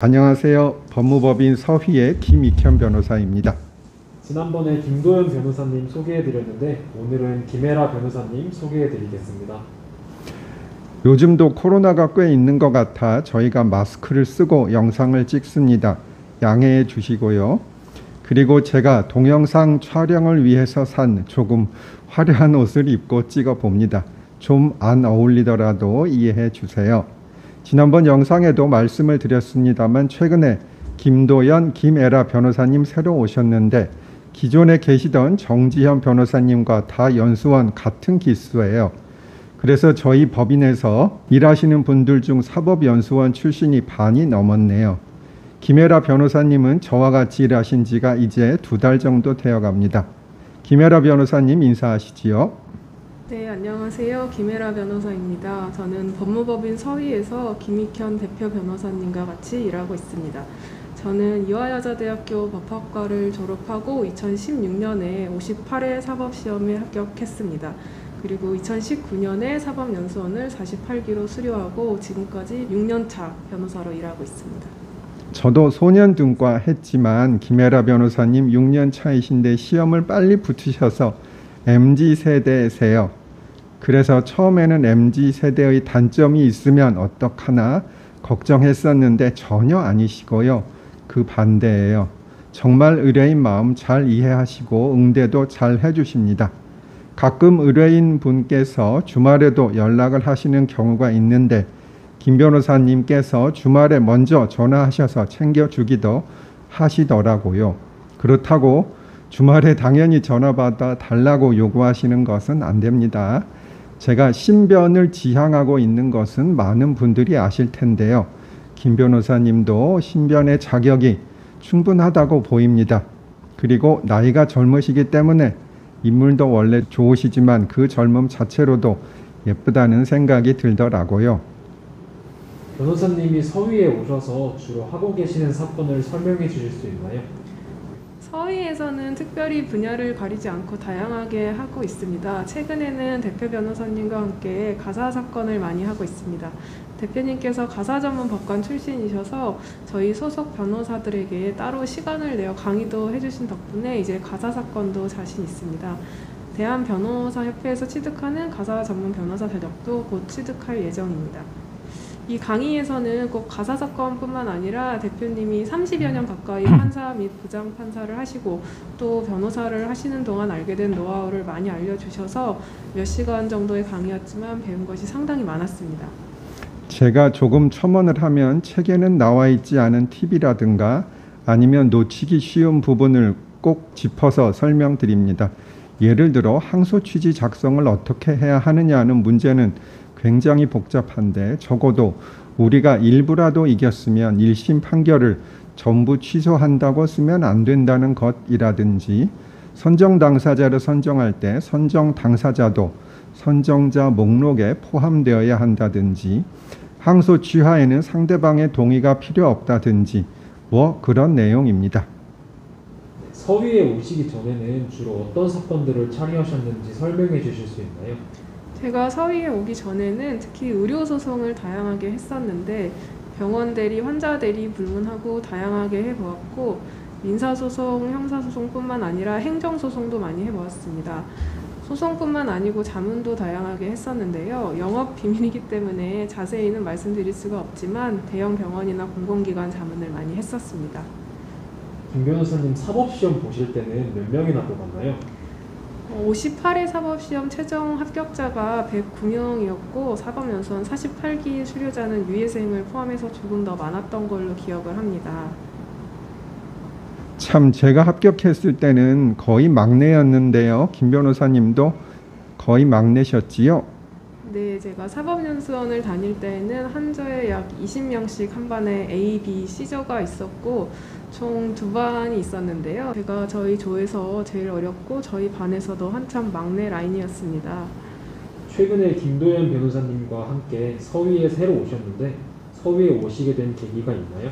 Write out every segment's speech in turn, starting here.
안녕하세요. 법무법인 서휘의 김익현 변호사입니다. 지난번에 김도연 변호사님 소개해드렸는데 오늘은 김혜라 변호사님 소개해드리겠습니다. 요즘도 코로나가 꽤 있는 것 같아 저희가 마스크를 쓰고 영상을 찍습니다. 양해해 주시고요. 그리고 제가 동영상 촬영을 위해서 산 조금 화려한 옷을 입고 찍어 봅니다. 좀 안 어울리더라도 이해해 주세요. 지난번 영상에도 말씀을 드렸습니다만 최근에 김도연, 김애라 변호사님 새로 오셨는데 기존에 계시던 정지현 변호사님과 다 연수원 같은 기수예요. 그래서 저희 법인에서 일하시는 분들 중 사법연수원 출신이 반이 넘었네요. 김애라 변호사님은 저와 같이 일하신 지가 이제 2달 정도 되어 갑니다. 김애라 변호사님 인사하시지요. 네, 안녕하세요. 김혜라 변호사입니다. 저는 법무법인 서휘에서 김익현 대표 변호사님과 같이 일하고 있습니다. 저는 이화여자대학교 법학과를 졸업하고 2016년에 58회 사법시험에 합격했습니다. 그리고 2019년에 사법연수원을 48기로 수료하고 지금까지 6년차 변호사로 일하고 있습니다. 저도 소년등과 했지만 김애라 변호사님 6년 차이신데 시험을 빨리 붙으셔서 MZ세대세요. 그래서 처음에는 MZ세대의 단점이 있으면 어떡하나 걱정했었는데 전혀 아니시고요. 그 반대예요. 정말 의뢰인 마음 잘 이해하시고 응대도 잘 해주십니다. 가끔 의뢰인 분께서 주말에도 연락을 하시는 경우가 있는데 김 변호사님께서 주말에 먼저 전화하셔서 챙겨주기도 하시더라고요. 그렇다고 주말에 당연히 전화받아 달라고 요구하시는 것은 안 됩니다. 제가 신변을 지향하고 있는 것은 많은 분들이 아실 텐데요. 김 변호사님도 신변의 자격이 충분하다고 보입니다. 그리고 나이가 젊으시기 때문에 인물도 원래 좋으시지만 그 젊음 자체로도 예쁘다는 생각이 들더라고요. 변호사님이 서휘에 오셔서 주로 하고 계시는 사건을 설명해 주실 수 있나요? 서휘에서는 특별히 분야를 가리지 않고 다양하게 하고 있습니다. 최근에는 대표 변호사님과 함께 가사 사건을 많이 하고 있습니다. 대표님께서 가사 전문 법관 출신이셔서 저희 소속 변호사들에게 따로 시간을 내어 강의도 해주신 덕분에 이제 가사 사건도 자신 있습니다. 대한변호사협회에서 취득하는 가사 전문 변호사 자격도 곧 취득할 예정입니다. 이 강의에서는 꼭 가사 사건뿐만 아니라 대표님이 30여 년 가까이 판사 및 부장 판사를 하시고 또 변호사를 하시는 동안 알게 된 노하우를 많이 알려주셔서 몇 시간 정도의 강의였지만 배운 것이 상당히 많았습니다. 제가 조금 첨언을 하면 책에는 나와 있지 않은 팁이라든가 아니면 놓치기 쉬운 부분을 꼭 짚어서 설명드립니다. 예를 들어 항소 취지 작성을 어떻게 해야 하느냐는 문제는 굉장히 복잡한데 적어도 우리가 일부라도 이겼으면 1심 판결을 전부 취소한다고 쓰면 안 된다는 것이라든지 선정 당사자를 선정할 때 선정 당사자도 선정자 목록에 포함되어야 한다든지 항소 취하에는 상대방의 동의가 필요 없다든지 뭐 그런 내용입니다. 서휘에 오시기 전에는 주로 어떤 사건들을 처리하셨는지 설명해 주실 수 있나요? 제가 서휘에 오기 전에는 특히 의료소송을 다양하게 했었는데 병원 대리, 환자 대리 불문하고 다양하게 해보았고 민사소송, 형사소송뿐만 아니라 행정소송도 많이 해보았습니다. 소송뿐만 아니고 자문도 다양하게 했었는데요. 영업 비밀이기 때문에 자세히는 말씀드릴 수가 없지만 대형 병원이나 공공기관 자문을 많이 했었습니다. 김 변호사님 사법시험 보실 때는 몇 명이나 뽑았나요? 58회 사법시험 최종 합격자가 109명이었고 사법연수원 48기 수료자는 유예생을 포함해서 조금 더 많았던 걸로 기억을 합니다. 참 제가 합격했을 때는 거의 막내였는데요. 김 변호사님도 거의 막내셨지요? 네, 제가 사법연수원을 다닐 때에는 한 조에 약 20명씩 한 반에 A, B, C조가 있었고 총 2반이 있었는데요. 제가 저희 조에서 제일 어렸고 저희 반에서도 한참 막내 라인이었습니다. 최근에 김도연 변호사님과 함께 서휘에 새로 오셨는데 서휘에 오시게 된 계기가 있나요?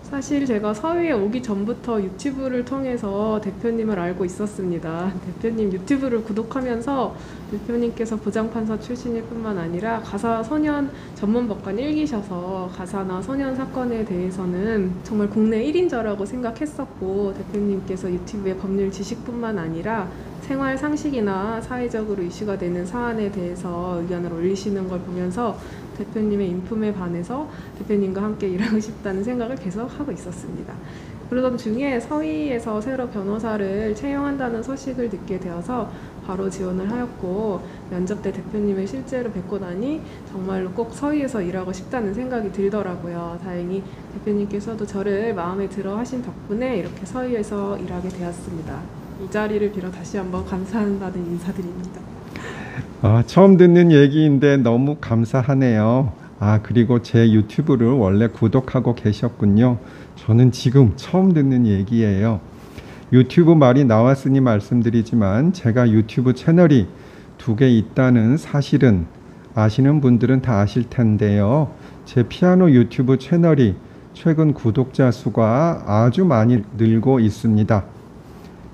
사실 제가 서위에 오기 전부터 유튜브를 통해서 대표님을 알고 있었습니다. 대표님 유튜브를 구독하면서 대표님께서 부장판사 출신일 뿐만 아니라 가사 소년 전문법관 1기셔서 가사나 소년 사건에 대해서는 정말 국내 1인자라고 생각했었고, 대표님께서 유튜브에 법률 지식뿐만 아니라 생활 상식이나 사회적으로 이슈가 되는 사안에 대해서 의견을 올리시는 걸 보면서 대표님의 인품에 반해서 대표님과 함께 일하고 싶다는 생각을 계속 하고 있었습니다. 그러던 중에 서위에서 새로 변호사를 채용한다는 소식을 듣게 되어서 바로 지원을 하였고, 면접 때 대표님을 실제로 뵙고 나니 정말로 꼭 서위에서 일하고 싶다는 생각이 들더라고요. 다행히 대표님께서도 저를 마음에 들어 하신 덕분에 이렇게 서위에서 일하게 되었습니다. 이 자리를 빌어 다시 한번 감사한다는 인사드립니다. 처음 듣는 얘기인데 너무 감사하네요. 그리고 제 유튜브를 원래 구독하고 계셨군요. 저는 지금 처음 듣는 얘기예요. 유튜브 말이 나왔으니 말씀드리지만 제가 유튜브 채널이 2개 있다는 사실은 아시는 분들은 다 아실 텐데요. 제 피아노 유튜브 채널이 최근 구독자 수가 아주 많이 늘고 있습니다.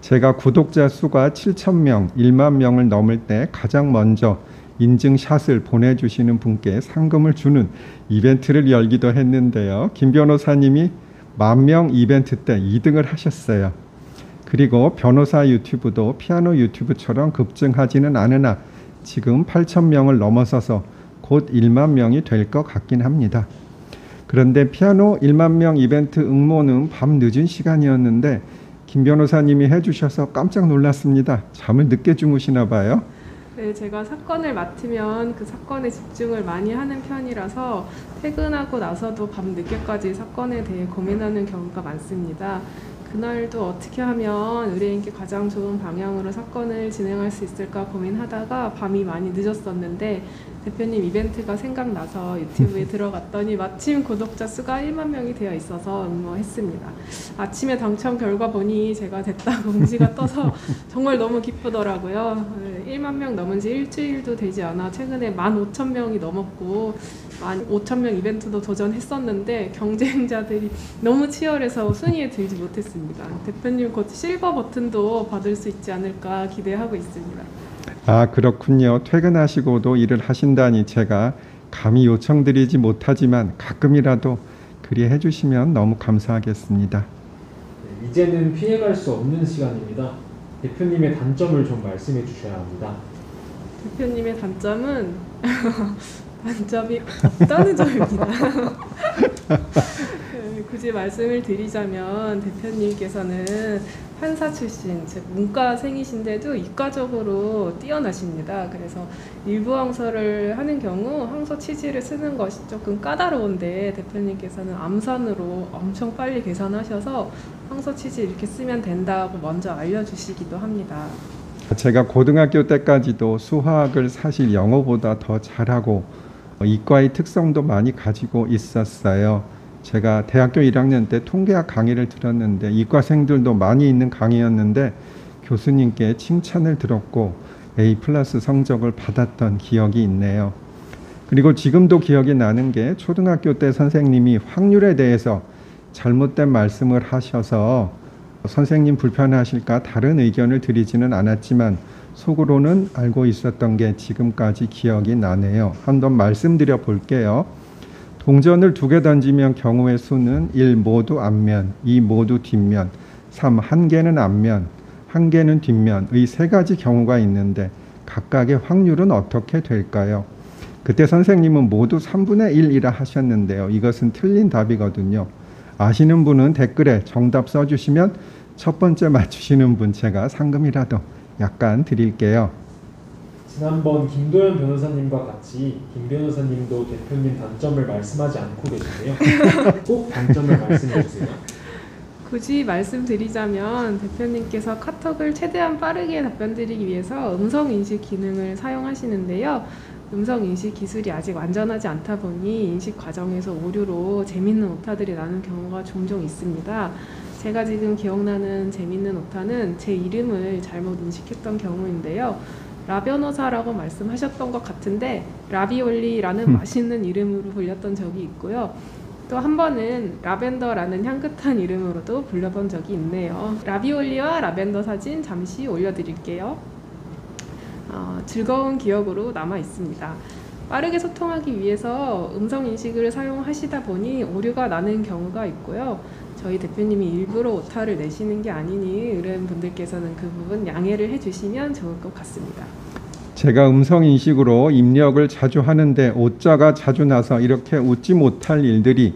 제가 구독자 수가 7,000명, 1만 명을 넘을 때 가장 먼저 인증샷을 보내주시는 분께 상금을 주는 이벤트를 열기도 했는데요. 김 변호사님이 10,000명 이벤트 때 2등을 하셨어요. 그리고 변호사 유튜브도 피아노 유튜브처럼 급증하지는 않으나 지금 8,000명을 넘어서서 곧 1만 명이 될 것 같긴 합니다. 그런데 피아노 1만 명 이벤트 응모는 밤 늦은 시간이었는데 김 변호사님이 해주셔서 깜짝 놀랐습니다. 잠을 늦게 주무시나 봐요. 네, 제가 사건을 맡으면 그 사건에 집중을 많이 하는 편이라서 퇴근하고 나서도 밤 늦게까지 사건에 대해 고민하는 경우가 많습니다. 그날도 어떻게 하면 의뢰인께 가장 좋은 방향으로 사건을 진행할 수 있을까 고민하다가 밤이 많이 늦었었는데, 대표님 이벤트가 생각나서 유튜브에 들어갔더니 마침 구독자 수가 1만 명이 되어 있어서 응모했습니다. 아침에 당첨 결과 보니 제가 됐다고 공지가 떠서 정말 너무 기쁘더라고요. 1만 명 넘은 지 일주일도 되지 않아 최근에 15,000명이 넘었고 15,000명 이벤트도 도전했었는데 경쟁자들이 너무 치열해서 순위에 들지 못했습니다. 대표님 곧 실버 버튼도 받을 수 있지 않을까 기대하고 있습니다. 그렇군요. 퇴근하시고도 일을 하신다니 제가 감히 요청드리지 못하지만 가끔이라도 그리 해주시면 너무 감사하겠습니다. 네, 이제는 피해갈 수 없는 시간입니다. 대표님의 단점을 좀 말씀해 주셔야 합니다. 대표님의 단점은 단점이 없다는 점입니다. 굳이 말씀을 드리자면 대표님께서는 판사 출신, 즉 문과생이신데도 이과적으로 뛰어나십니다. 그래서 일부 항소를 하는 경우 항소 취지를 쓰는 것이 조금 까다로운데 대표님께서는 암산으로 엄청 빨리 계산하셔서 항소 취지 이렇게 쓰면 된다고 먼저 알려주시기도 합니다. 제가 고등학교 때까지도 수학을 사실 영어보다 더 잘하고 이과의 특성도 많이 가지고 있었어요. 제가 대학교 1학년 때 통계학 강의를 들었는데 이과생들도 많이 있는 강의였는데 교수님께 칭찬을 들었고 A+ 성적을 받았던 기억이 있네요. 그리고 지금도 기억이 나는 게 초등학교 때 선생님이 확률에 대해서 잘못된 말씀을 하셔서 선생님 불편하실까 다른 의견을 드리지는 않았지만 속으로는 알고 있었던 게 지금까지 기억이 나네요. 한번 말씀드려 볼게요. 동전을 2개 던지면 경우의 수는 1 모두 앞면, 2 모두 뒷면, 3 한 개는 앞면, 한 개는 뒷면의 3가지 경우가 있는데 각각의 확률은 어떻게 될까요? 그때 선생님은 모두 3분의 1이라 하셨는데요. 이것은 틀린 답이거든요. 아시는 분은 댓글에 정답 써주시면 첫 번째 맞추시는 분 제가 상금이라도 약간 드릴게요. 지난번 김도현 변호사님과 같이 김 변호사님도 대표님 단점을 말씀하지 않고 계신데요. 꼭 단점을 말씀해 주세요. 굳이 말씀드리자면 대표님께서 카톡을 최대한 빠르게 답변드리기 위해서 음성인식 기능을 사용하시는데요. 음성인식 기술이 아직 완전하지 않다 보니 인식 과정에서 오류로 재밌는 오타들이 나는 경우가 종종 있습니다. 제가 지금 기억나는 재밌는 오타는 제 이름을 잘못 인식했던 경우인데요. 라 변호사라고 말씀하셨던 것 같은데 라비올리라는 맛있는 이름으로 불렸던 적이 있고요. 또 한 번은 라벤더라는 향긋한 이름으로도 불려본 적이 있네요. 라비올리와 라벤더 사진 잠시 올려드릴게요. 즐거운 기억으로 남아 있습니다. 빠르게 소통하기 위해서 음성 인식을 사용하시다 보니 오류가 나는 경우가 있고요. 저희 대표님이 일부러 오타를 내시는 게 아니니 의뢰인분들께서는 그 부분 양해를 해주시면 좋을 것 같습니다. 제가 음성 인식으로 입력을 자주 하는데 오자가 자주 나서 이렇게 웃지 못할 일들이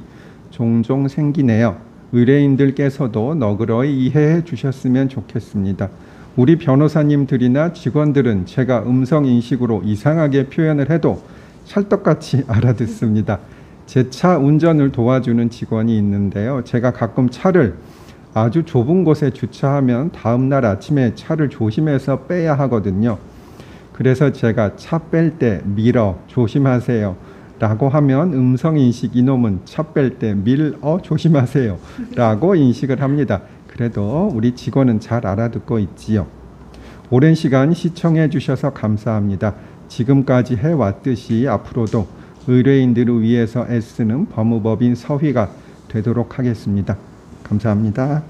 종종 생기네요. 의뢰인들께서도 너그러이 이해해 주셨으면 좋겠습니다. 우리 변호사님들이나 직원들은 제가 음성 인식으로 이상하게 표현을 해도 찰떡같이 알아듣습니다. 제 차 운전을 도와주는 직원이 있는데요. 제가 가끔 차를 아주 좁은 곳에 주차하면 다음날 아침에 차를 조심해서 빼야 하거든요. 그래서 제가 차 뺄 때 밀어 조심하세요 라고 하면 음성인식 이놈은 차 뺄 때 밀어 조심하세요 라고 인식을 합니다. 그래도 우리 직원은 잘 알아듣고 있지요. 오랜 시간 시청해 주셔서 감사합니다. 지금까지 해왔듯이 앞으로도 의뢰인들을 위해서 애쓰는 법무법인 서휘가 되도록 하겠습니다. 감사합니다.